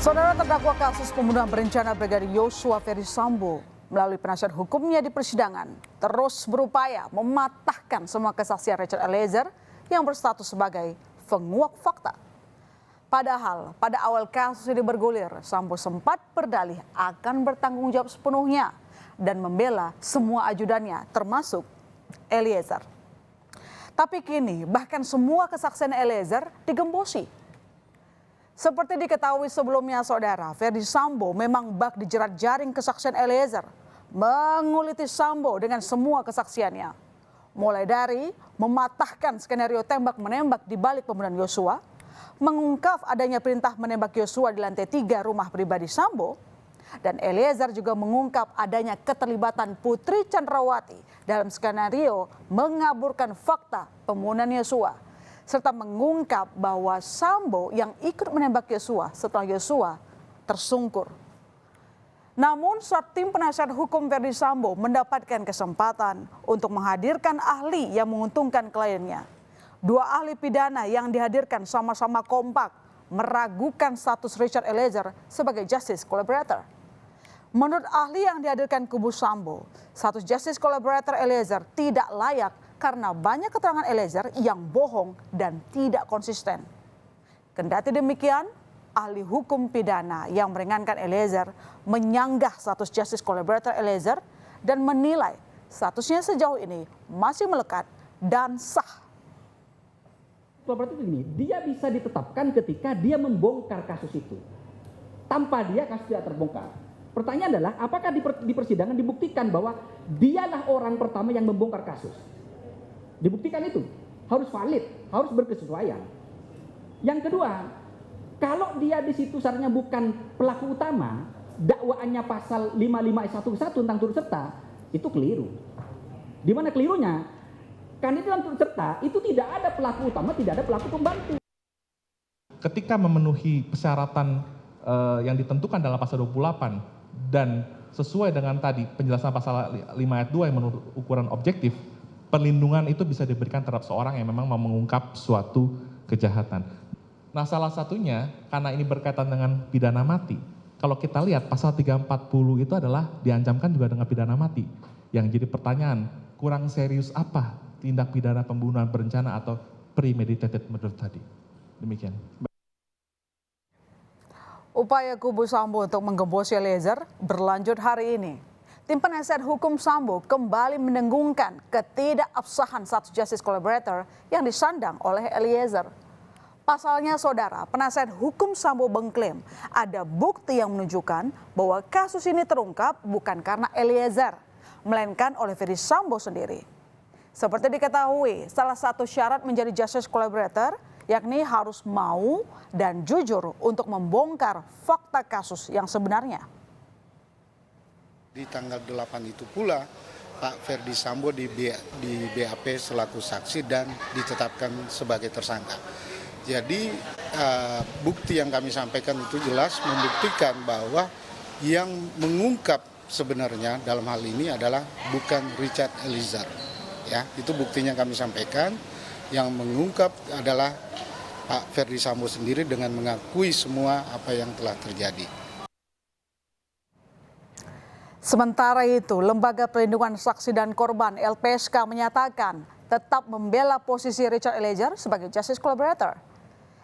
Saudara terdakwa kasus pembunuhan berencana Brigadir Yosua Ferdisambo melalui penasihat hukumnya di persidangan terus berupaya mematahkan semua kesaksian Richard Eliezer yang berstatus sebagai penguak fakta. Padahal pada awal kasus ini bergulir, Sambo sempat berdalih akan bertanggung jawab sepenuhnya dan membela semua ajudannya termasuk Eliezer. Tapi kini bahkan semua kesaksian Eliezer digembosi. Seperti diketahui sebelumnya saudara, Ferdisambo memang bak dijerat jaring kesaksian Eliezer, menguliti Sambo dengan semua kesaksiannya. Mulai dari mematahkan skenario tembak-menembak di balik pembunuhan Yosua, mengungkap adanya perintah menembak Yosua di lantai 3 rumah pribadi Sambo, dan Eliezer juga mengungkap adanya keterlibatan Putri Chandrawati dalam skenario mengaburkan fakta pembunuhan Yosua, serta mengungkap bahwa Sambo yang ikut menembak Yosua setelah Yosua tersungkur. Namun saat tim penasihat hukum Ferdisambo mendapatkan kesempatan untuk menghadirkan ahli yang menguntungkan kliennya, dua ahli pidana yang dihadirkan sama-sama kompak meragukan status Richard Eliezer sebagai justice collaborator. Menurut ahli yang dihadirkan kubu Sambo, status justice collaborator Eliezer tidak layak karena banyak keterangan Eliezer yang bohong dan tidak konsisten. Kendati demikian, ahli hukum pidana yang meringankan Eliezer menyanggah status justice collaborator Eliezer dan menilai statusnya sejauh ini masih melekat dan sah. Collaborator itu gini, dia bisa ditetapkan ketika dia membongkar kasus itu. Tanpa dia kasus tidak terbongkar. Pertanyaan adalah apakah di persidangan dibuktikan bahwa dialah orang pertama yang membongkar kasus. Dibuktikan itu, harus valid, harus berkesesuaian. Yang kedua, kalau dia di situ syaratnya bukan pelaku utama, dakwaannya pasal 55 ayat 1 tentang turut serta, itu keliru. Di mana kelirunya? Karena itu dalam turut serta, itu tidak ada pelaku utama, tidak ada pelaku pembantu. Ketika memenuhi persyaratan yang ditentukan dalam pasal 28 dan sesuai dengan tadi penjelasan pasal 5 ayat 2 yang menurut ukuran objektif, perlindungan itu bisa diberikan terhadap seorang yang memang mau mengungkap suatu kejahatan. Nah, salah satunya karena ini berkaitan dengan pidana mati. Kalau kita lihat pasal 340 itu adalah diancamkan juga dengan pidana mati. Yang jadi pertanyaan, kurang serius apa tindak pidana pembunuhan berencana atau premeditated murder tadi? Demikian. Upaya kubu Sambo untuk menggembosi Eliezer berlanjut hari ini. Tim penasihat hukum Sambo kembali mendengungkan ketidakabsahan status justice collaborator yang disandang oleh Eliezer. Pasalnya saudara, penasihat hukum Sambo mengklaim ada bukti yang menunjukkan bahwa kasus ini terungkap bukan karena Eliezer, melainkan oleh Ferdisambo sendiri. Seperti diketahui, salah satu syarat menjadi justice collaborator yakni harus mau dan jujur untuk membongkar fakta kasus yang sebenarnya. Di tanggal 8 itu pula Pak Ferdisambo di BAP selaku saksi dan ditetapkan sebagai tersangka. Jadi bukti yang kami sampaikan itu jelas membuktikan bahwa yang mengungkap sebenarnya dalam hal ini adalah bukan Richard Eliezer. Ya, itu buktinya kami sampaikan. Yang mengungkap adalah Pak Ferdisambo sendiri dengan mengakui semua apa yang telah terjadi. Sementara itu, Lembaga Perlindungan Saksi dan Korban LPSK menyatakan tetap membela posisi Richard Eliezer sebagai justice collaborator.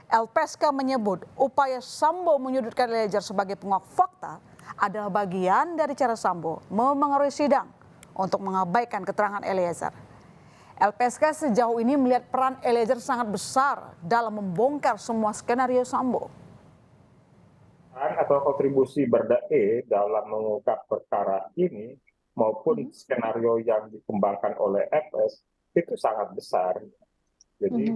LPSK menyebut upaya Sambo menyudutkan Eliezer sebagai penguak fakta adalah bagian dari cara Sambo memengaruhi sidang untuk mengabaikan keterangan Eliezer. LPSK sejauh ini melihat peran Eliezer sangat besar dalam membongkar semua skenario Sambo. Atau kontribusi Baradae dalam mengungkap perkara ini maupun skenario yang dikembangkan oleh FS itu sangat besar. Jadi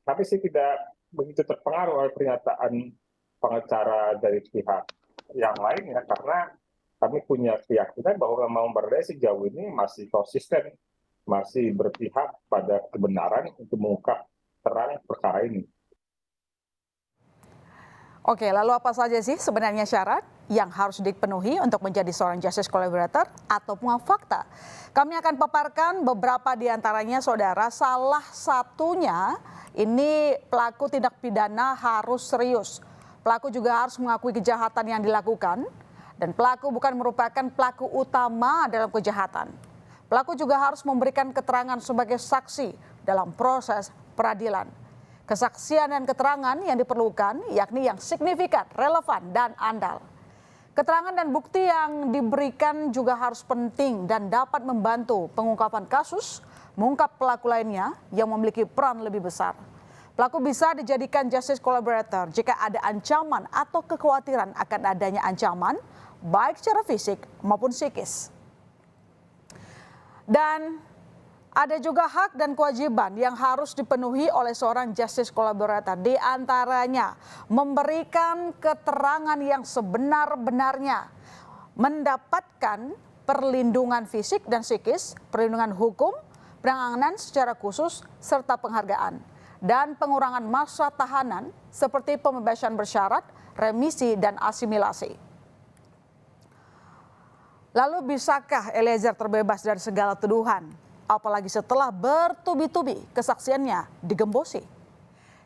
kami sih tidak begitu terpengaruh oleh pernyataan pengacara dari pihak yang lain ya, karena kami punya keyakinan bahwa Imam Baradae sejauh ini masih konsisten, masih berpihak pada kebenaran untuk mengungkap terang perkara ini. Oke, lalu apa saja sih sebenarnya syarat yang harus dipenuhi untuk menjadi seorang justice collaborator atau penguak fakta? Kami akan paparkan beberapa di antaranya saudara. Salah satunya ini pelaku tindak pidana harus serius Pelaku juga harus mengakui kejahatan yang dilakukan dan pelaku bukan merupakan pelaku utama dalam kejahatan. Pelaku juga harus memberikan keterangan sebagai saksi dalam proses peradilan. Kesaksian dan keterangan yang diperlukan yakni yang signifikan, relevan, dan andal. Keterangan dan bukti yang diberikan juga harus penting dan dapat membantu pengungkapan kasus, mengungkap pelaku lainnya yang memiliki peran lebih besar. Pelaku bisa dijadikan justice collaborator jika ada ancaman atau kekhawatiran akan adanya ancaman, baik secara fisik maupun psikis. Dan ada juga hak dan kewajiban yang harus dipenuhi oleh seorang justice collaborator. Di antaranya memberikan keterangan yang sebenar-benarnya, mendapatkan perlindungan fisik dan psikis, perlindungan hukum, penanganan secara khusus, serta penghargaan, dan pengurangan masa tahanan seperti pembebasan bersyarat, remisi, dan asimilasi. Lalu bisakah Eliezer terbebas dari segala tuduhan? Apalagi setelah bertubi-tubi kesaksiannya digembosi.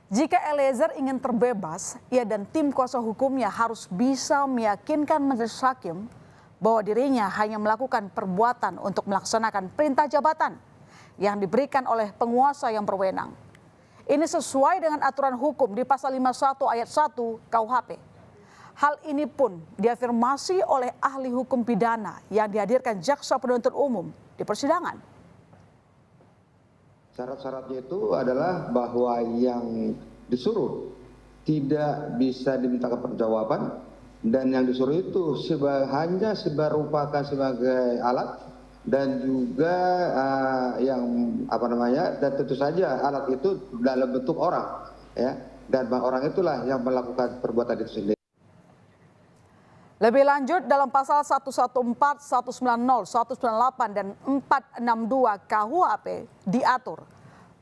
Jika Eliezer ingin terbebas, ia dan tim kuasa hukumnya harus bisa meyakinkan majelis hakim bahwa dirinya hanya melakukan perbuatan untuk melaksanakan perintah jabatan yang diberikan oleh penguasa yang berwenang. Ini sesuai dengan aturan hukum di pasal 51 ayat 1 KUHP. Hal ini pun diafirmasi oleh ahli hukum pidana yang dihadirkan jaksa penuntut umum di persidangan. Syarat-syaratnya itu adalah bahwa yang disuruh tidak bisa dimintakan perjawaban dan yang disuruh itu hanya merupakan sebagai alat dan juga dan tentu saja alat itu dalam bentuk orang, ya, dan orang itulah yang melakukan perbuatan itu sendiri. Lebih lanjut dalam pasal 114, 190, 198 dan 462 KUHP diatur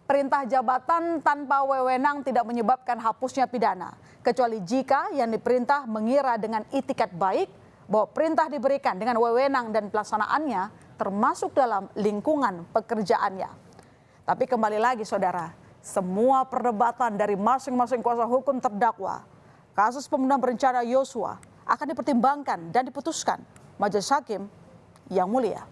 perintah jabatan tanpa wewenang tidak menyebabkan hapusnya pidana kecuali jika yang diperintah mengira dengan itikat baik bahwa perintah diberikan dengan wewenang dan pelaksanaannya termasuk dalam lingkungan pekerjaannya. Tapi kembali lagi saudara, semua perdebatan dari masing-masing kuasa hukum terdakwa kasus pembunuhan berencana Yosua akan dipertimbangkan dan diputuskan majelis hakim yang mulia.